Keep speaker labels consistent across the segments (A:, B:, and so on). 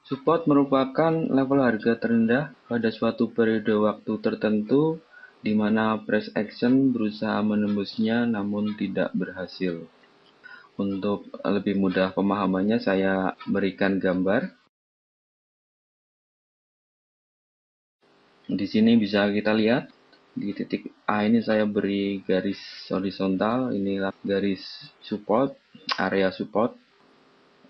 A: Support merupakan level harga terendah pada suatu periode waktu tertentu di mana price action berusaha menembusnya namun tidak berhasil. Untuk lebih mudah pemahamannya, saya berikan gambar. Di sini bisa kita lihat di titik A ini saya beri garis horizontal, inilah garis support, area support.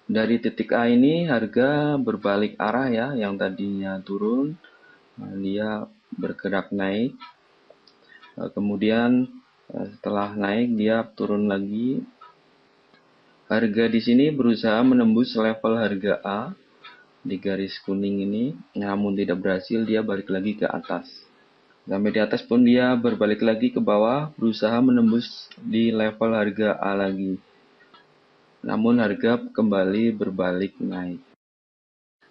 A: Dari titik A ini harga berbalik arah ya, yang tadinya turun, dia bergerak naik. Kemudian setelah naik dia turun lagi. Harga di sini berusaha menembus level harga A di garis kuning ini, namun tidak berhasil, dia balik lagi ke atas. Sampai di atas pun dia berbalik lagi ke bawah, berusaha menembus di level harga A lagi. Namun harga kembali berbalik naik.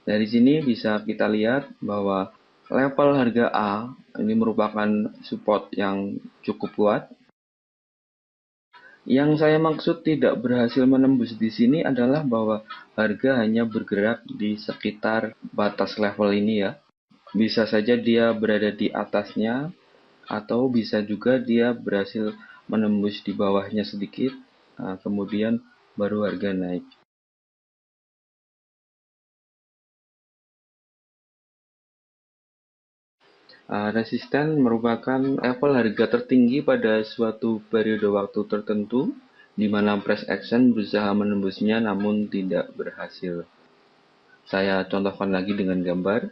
A: Dari sini bisa kita lihat bahwa level harga A ini merupakan support yang cukup kuat. Yang saya maksud tidak berhasil menembus di sini adalah bahwa harga hanya bergerak di sekitar batas level ini ya. Bisa saja dia berada di atasnya, atau bisa juga dia berhasil menembus di bawahnya sedikit, kemudian baru harga naik. Resisten merupakan level harga tertinggi pada suatu periode waktu tertentu, di mana price action berusaha menembusnya namun tidak berhasil. Saya contohkan lagi dengan gambar.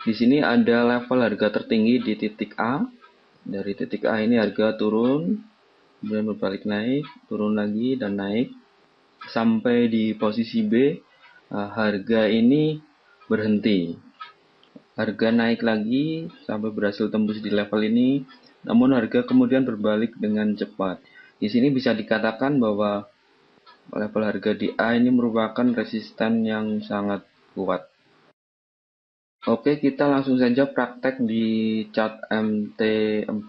A: Di sini ada level harga tertinggi di titik A. Dari titik A ini harga turun, kemudian berbalik naik, turun lagi dan naik. Sampai di posisi B, harga ini berhenti. Harga naik lagi sampai berhasil tembus di level ini, namun harga kemudian berbalik dengan cepat. Di sini bisa dikatakan bahwa level harga di A ini merupakan resisten yang sangat kuat. Oke, kita langsung saja praktek di chart MT4.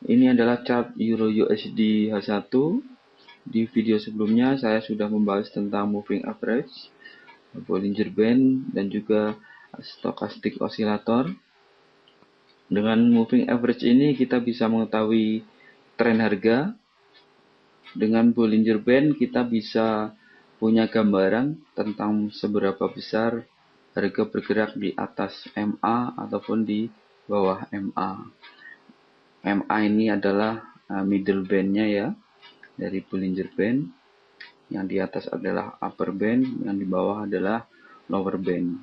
A: Ini adalah chart Euro USD H1. Di video sebelumnya saya sudah membahas tentang moving average, Bollinger Band, dan juga stochastic oscillator. Dengan moving average ini kita bisa mengetahui tren harga. Dengan Bollinger Band kita bisa punya gambaran tentang seberapa besar harga bergerak di atas MA ataupun di bawah MA. MA ini adalah middle band-nya ya, dari Bollinger Band. Yang di atas adalah upper band, yang di bawah adalah lower band.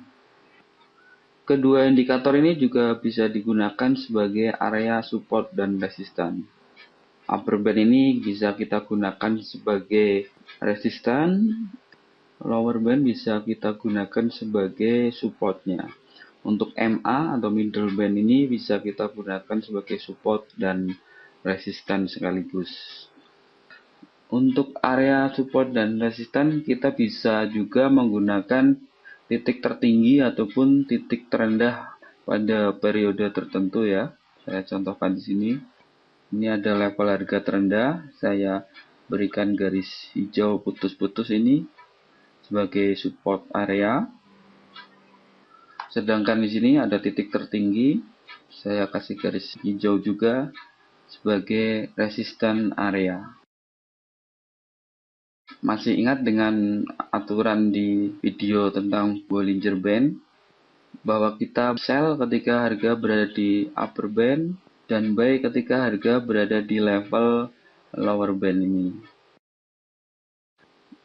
A: Kedua indikator ini juga bisa digunakan sebagai area support dan resistan. Upper band ini bisa kita gunakan sebagai resistan, lower band bisa kita gunakan sebagai supportnya. Untuk MA atau middle band ini bisa kita gunakan sebagai support dan resistan sekaligus. Untuk area support dan resistan kita bisa juga menggunakan titik tertinggi ataupun titik terendah pada periode tertentu ya. Saya contohkan di sini. Ini ada level harga terendah, saya berikan garis hijau putus-putus ini sebagai support area. Sedangkan di sini ada titik tertinggi, saya kasih garis hijau juga sebagai resistan area. Masih ingat dengan aturan di video tentang Bollinger Band, bahwa kita sell ketika harga berada di upper band dan buy ketika harga berada di level lower band ini.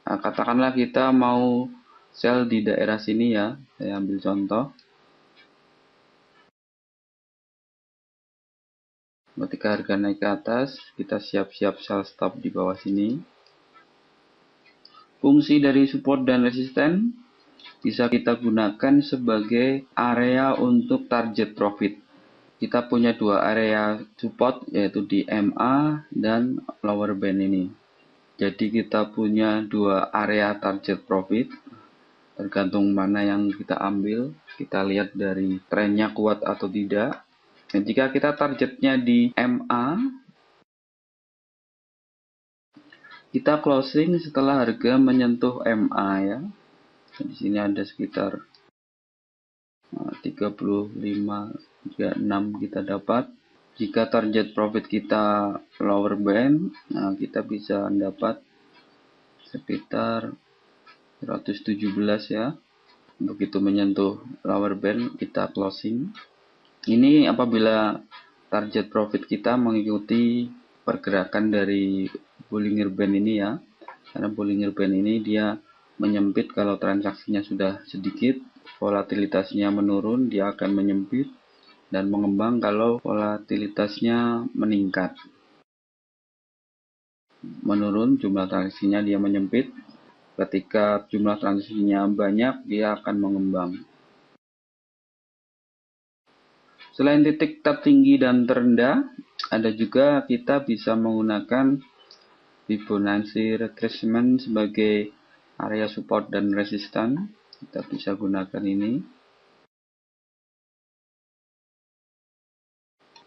A: Nah, katakanlah kita mau sell di daerah sini ya, saya ambil contoh. Ketika harga naik ke atas, kita siap-siap sell stop di bawah sini. Fungsi dari support dan resisten bisa kita gunakan sebagai area untuk target profit. Kita punya dua area support, yaitu di MA dan lower band ini. Jadi kita punya dua area target profit, tergantung mana yang kita ambil. Kita lihat dari trennya kuat atau tidak. Dan jika kita targetnya di MA, Kita closing setelah harga menyentuh MA ya. Di sini ada sekitar 35,36 kita dapat. Jika target profit kita lower band, kita bisa dapat sekitar 117 ya. Begitu menyentuh lower band, kita closing. Ini apabila target profit kita mengikuti pergerakan dari Bollinger Band ini ya. Karena Bollinger Band ini dia menyempit kalau transaksinya sudah sedikit, volatilitasnya menurun, dia akan menyempit dan mengembang kalau volatilitasnya meningkat. Menurun jumlah transaksinya dia menyempit, ketika jumlah transaksinya banyak dia akan mengembang. Selain titik tertinggi dan terendah, ada juga kita bisa menggunakan Fibonacci retracement sebagai area support dan resistan. Kita bisa gunakan ini.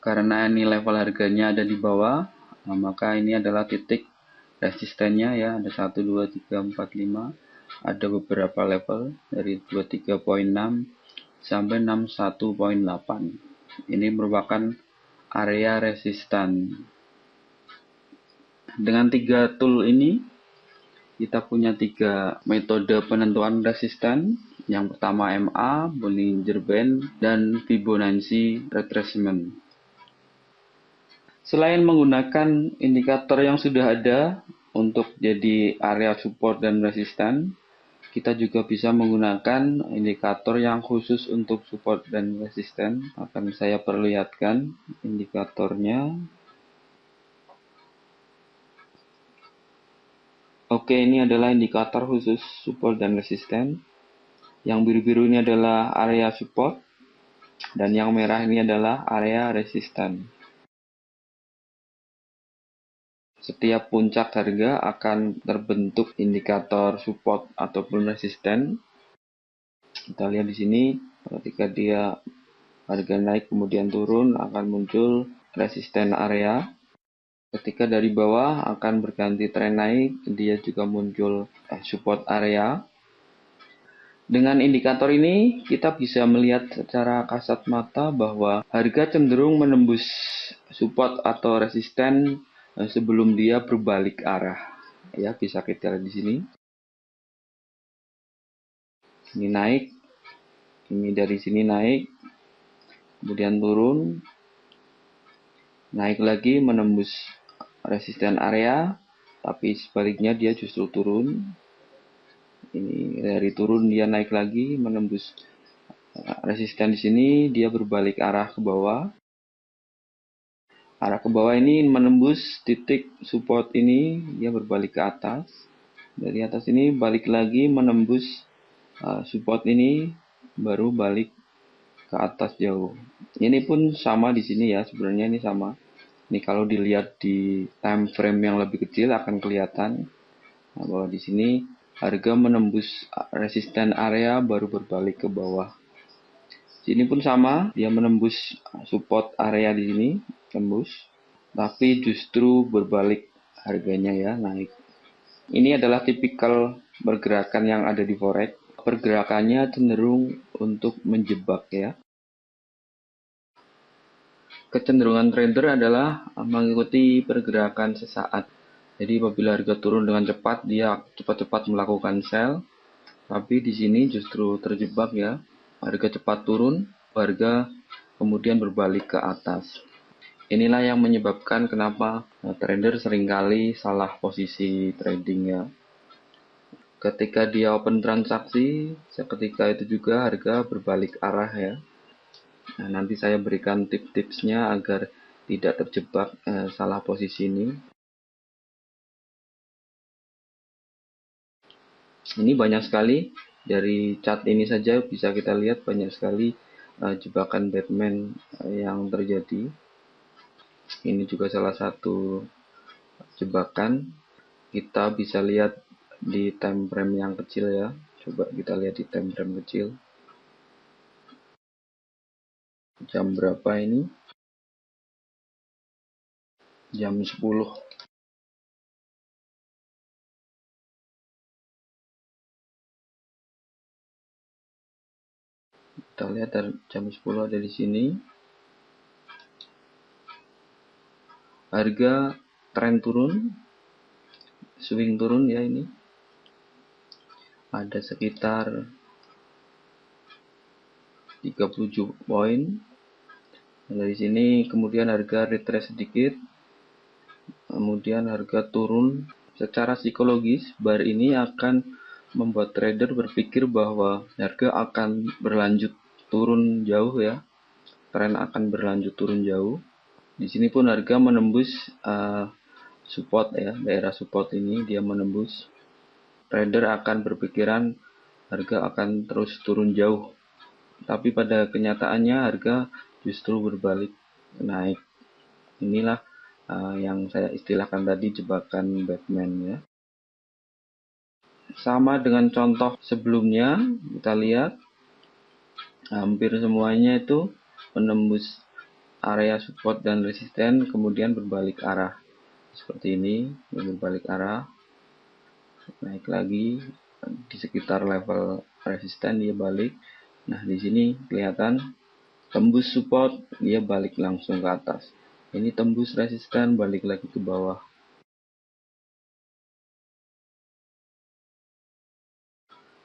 A: Karena ini level harganya ada di bawah, maka ini adalah titik resistennya ya, ada 1, 2, 3, 4, 5. Ada beberapa level dari 23,6 sampai 61,8. Ini merupakan area resistan. Dengan 3 tool ini, kita punya 3 metode penentuan resistan. Yang pertama MA, Bollinger Band, dan Fibonacci retracement. Selain menggunakan indikator yang sudah ada untuk jadi area support dan resistan, kita juga bisa menggunakan indikator yang khusus untuk support dan resisten. Akan saya perlihatkan indikatornya. Oke, ini adalah indikator khusus support dan resisten. Yang biru-biru ini adalah area support, dan yang merah ini adalah area resisten. Setiap puncak harga akan terbentuk indikator support ataupun resisten. Kita lihat di sini, ketika dia harga naik kemudian turun, akan muncul resisten area. Ketika dari bawah akan berganti tren naik, dia juga muncul support area. Dengan indikator ini, kita bisa melihat secara kasat mata bahwa harga cenderung menembus support atau resisten sebelum dia berbalik arah. Ya, bisa kita lihat di sini. Ini naik, ini dari sini naik, kemudian turun, naik lagi menembus resisten area, tapi sebaliknya dia justru turun. Ini dari turun dia naik lagi menembus resisten di sini, dia berbalik arah ke bawah. Arah ke bawah ini menembus titik support ini, dia berbalik ke atas. Dari atas ini balik lagi menembus support ini, baru balik ke atas jauh. Ini pun sama di sini ya, sebenarnya ini sama. Ini kalau dilihat di time frame yang lebih kecil akan kelihatan bahwa di sini harga menembus resisten area baru berbalik ke bawah. Sini pun sama, dia menembus support area di sini, tembus, tapi justru berbalik harganya ya, naik. Ini adalah tipikal pergerakan yang ada di forex. Pergerakannya cenderung untuk menjebak ya. Kecenderungan trader adalah mengikuti pergerakan sesaat. Jadi apabila harga turun dengan cepat, dia cepat-cepat melakukan sell. Tapi di sini justru terjebak ya. Harga cepat turun, harga kemudian berbalik ke atas. Inilah yang menyebabkan kenapa trader seringkali salah posisi trading ya. Ketika dia open transaksi, seketika itu juga harga berbalik arah ya. Nah, nanti saya berikan tips-tipsnya agar tidak terjebak salah posisi ini. Ini banyak sekali, dari chart ini saja bisa kita lihat banyak sekali jebakan Batman yang terjadi. Ini juga salah satu jebakan. Kita bisa lihat di time frame yang kecil ya. Coba kita lihat di time frame kecil. Jam berapa ini? Jam 10. Kita lihat dari jam 10 ada di sini. Harga tren turun, swing turun ya ini. Ada sekitar 37 poin. Dari sini kemudian harga retrace sedikit. Kemudian harga turun. Secara psikologis, bar ini akan membuat trader berpikir bahwa harga akan berlanjut turun jauh ya. Tren akan berlanjut turun jauh. Di sini pun harga menembus support ya, daerah support ini dia menembus. Trader akan berpikiran harga akan terus turun jauh. Tapi pada kenyataannya harga justru berbalik naik. Inilah yang saya istilahkan tadi jebakan Batman ya. Sama dengan contoh sebelumnya, kita lihat hampir semuanya itu menembus area support dan resisten, kemudian berbalik arah seperti ini, berbalik arah, naik lagi di sekitar level resisten dia balik. Nah di sini kelihatan tembus support dia balik langsung ke atas. Ini tembus resisten balik lagi ke bawah.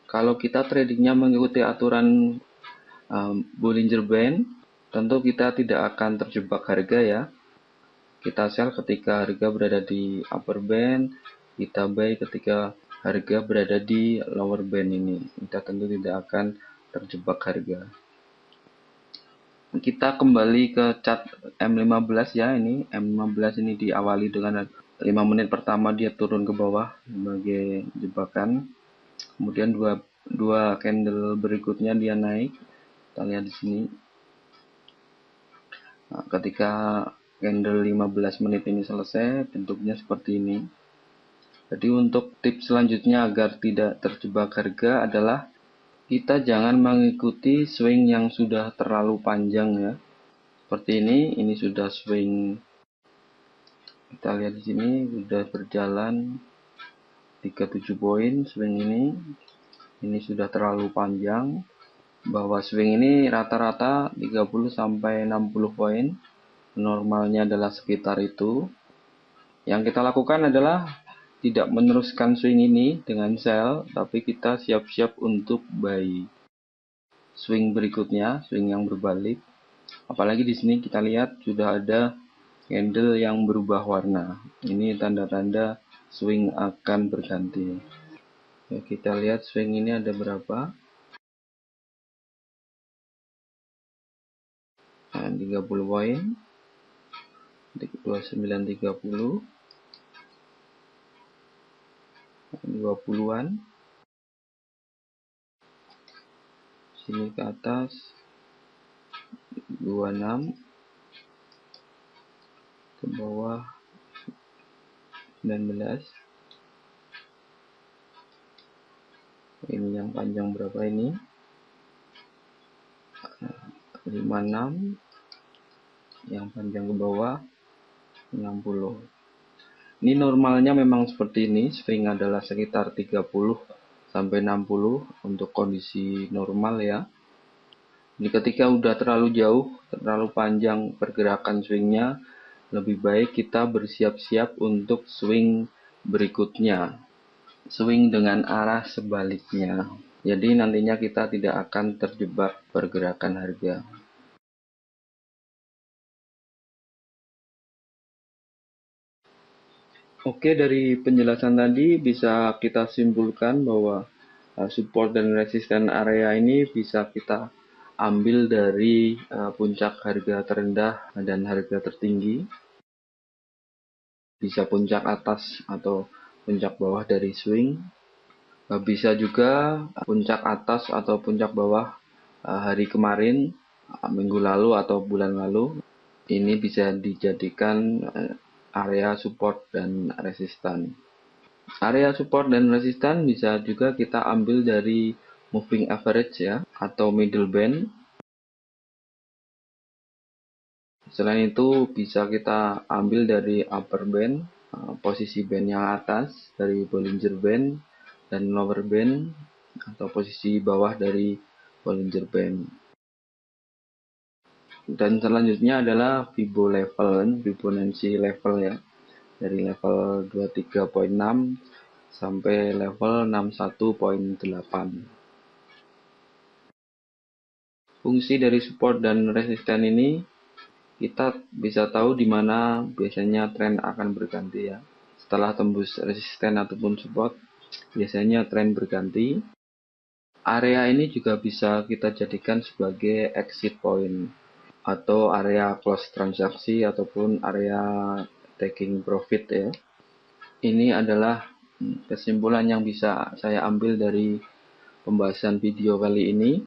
A: Kalau kita tradingnya mengikuti aturan Bollinger Band, tentu kita tidak akan terjebak harga ya. Kita sell ketika harga berada di upper band, kita buy ketika harga berada di lower band ini. Kita tentu tidak akan terjebak harga. Kita kembali ke chart M15 ya, ini M15 ini diawali dengan 5 menit pertama dia turun ke bawah sebagai jebakan. Kemudian dua candle berikutnya dia naik. Kita lihat di sini. Nah, ketika candle 15 menit ini selesai, bentuknya seperti ini. Jadi untuk tips selanjutnya agar tidak terjebak harga adalah kita jangan mengikuti swing yang sudah terlalu panjang ya. Seperti ini sudah swing. Kita lihat di sini sudah berjalan 37 poin swing ini. Ini sudah terlalu panjang. Bahwa swing ini rata-rata 30 sampai 60 poin. Normalnya adalah sekitar itu. Yang kita lakukan adalah tidak meneruskan swing ini dengan sell, tapi kita siap-siap untuk buy swing berikutnya, swing yang berbalik. Apalagi di sini kita lihat sudah ada candle yang berubah warna. Ini tanda-tanda swing akan berganti. Ya, kita lihat swing ini ada berapa? 30 poin. 29.30. 20-an. Sini ke atas 26, ke bawah 19. Ini yang panjang berapa ini? 56. Yang panjang ke bawah 60. Ini normalnya memang seperti ini, swing adalah sekitar 30 sampai 60 untuk kondisi normal ya. Ini ketika udah terlalu jauh, terlalu panjang pergerakan swingnya, lebih baik kita bersiap-siap untuk swing berikutnya. Swing dengan arah sebaliknya. Jadi nantinya kita tidak akan terjebak pergerakan harga. Oke, dari penjelasan tadi bisa kita simpulkan bahwa support dan resisten area ini bisa kita ambil dari puncak harga terendah dan harga tertinggi. Bisa puncak atas atau puncak bawah dari swing. Bisa juga puncak atas atau puncak bawah hari kemarin, minggu lalu atau bulan lalu. Ini bisa dijadikan area support dan resistan. Area support dan resistan bisa juga kita ambil dari moving average ya, atau middle band. Selain itu bisa kita ambil dari upper band, posisi band yang atas dari Bollinger Band, dan lower band atau posisi bawah dari Bollinger Band. Dan selanjutnya adalah Fibonacci level ya, dari level 23.6 sampai level 61.8. Fungsi dari support dan resisten ini kita bisa tahu di mana biasanya tren akan berganti ya. Setelah tembus resisten ataupun support, biasanya tren berganti. Area ini juga bisa kita jadikan sebagai exit point atau area close transaksi ataupun area taking profit ya. Ini adalah kesimpulan yang bisa saya ambil dari pembahasan video kali ini.